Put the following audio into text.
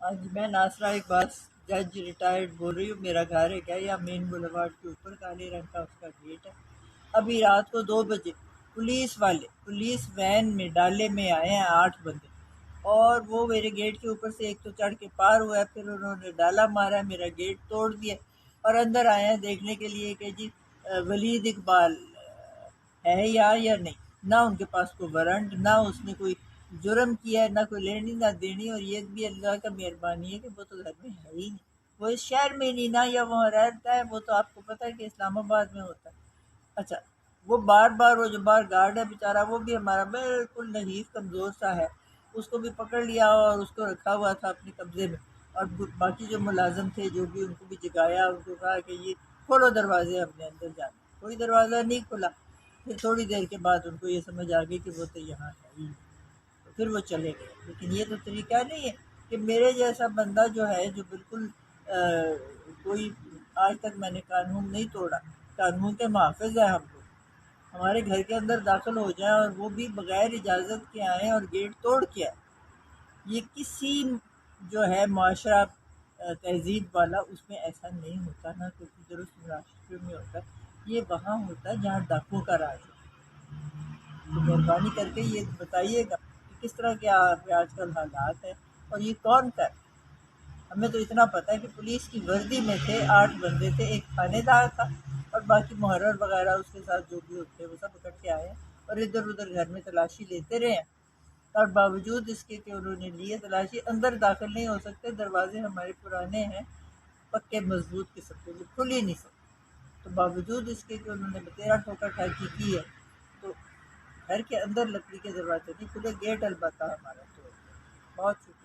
آج میں ناصرہ اقبال جج ریٹائرڈ بول رہی ہوں. میرا گھر ہے کیا یا مین بولیوارڈ کے اوپر کالے رنگ کا اس کا گیٹ ہے. ابھی رات کو 2 بجے پولیس وین میں ڈالے میں آئے ہیں 8 بندے، اور وہ میرے گیٹ کے اوپر سے ایک تو چڑھ کے پار ہوا ہے، پھر انہوں نے ڈالا مارا، میرا گیٹ توڑ دیا اور اندر آئے ہیں دیکھنے کے لیے کہ جی ولید اقبال ہے یا نہیں. نہ ان کے پاس کوئی وارنٹ، نہ اس نے کوئی جرم کیا ہے، نہ کوئی لینی نہ دینی، اور یہ بھی اللہ کا مہربانی ہے کہ وہ تو گھر میں ہے ہی نہیں، وہ اس شہر میں نہیں، نہ یا وہاں رہتا ہے. وہ تو آپ کو پتہ ہے کہ اسلام آباد میں ہوتا ہے. اچھا، وہ وہ جو باہر گارڈ ہے بیچارہ، وہ بھی ہمارا بالکل نحیف کمزور سا ہے، اس کو بھی پکڑ لیا اور اس کو رکھا ہوا تھا اپنے قبضے میں. اور باقی جو ملازم تھے جو بھی، ان کو بھی جگایا، ان کو کہا کہ یہ کھولو دروازے، ہم نے اندر جانا. کوئی دروازہ نہیں کھلا. پھر تھوڑی دیر کے بعد ان کو یہ سمجھ آ گئی کہ وہ تو یہاں ہے ہی نہیں، تو پھر وہ چلے گئے. لیکن یہ تو طریقہ نہیں ہے کہ میرے جیسا بندہ جو ہے، جو بالکل کوئی آج تک میں نے قانون نہیں توڑا، قانون کے محافظ ہیں ہم لوگ، ہمارے گھر کے اندر داخل ہو جائیں اور وہ بھی بغیر اجازت کے آئیں اور گیٹ توڑ کے آئیں. یہ کسی جو ہے معاشرہ تہذیب والا، اس میں ایسا نہیں ہوتا، نہ کسی درست معاشرے میں ہوتا. یہ وہاں ہوتا ہے جہاں ڈاکوں کا راج ہے. تو مہربانی کر کے یہ بتائیے گا کہ کس طرح کے آج کل حالات ہیں، اور یہ کون کر. ہمیں تو اتنا پتہ ہے کہ پولیس کی وردی میں تھے 8 بندے تھے، ایک تھانے دار تھا، اور باقی محرر وغیرہ اس کے ساتھ جو بھی ہوتے ہیں وہ سب اکٹھے آئے ہیں اور ادھر ادھر گھر میں تلاشی لیتے رہے ہیں. اور باوجود اس کے کہ انہوں نے لیے تلاشی، اندر داخل نہیں ہو سکتے. دروازے ہمارے پرانے ہیں، پکے مضبوط قسم کے، جو کھل ہی نہیں سکتے. تو باوجود اس کے کہ انہوں نے 13 ٹھوکر ٹھاکی کی ہے، تو گھر کے اندر لکڑی کے دروازے نہیں کھلے. گیٹ البتہ ہمارا تو بہت شکریہ.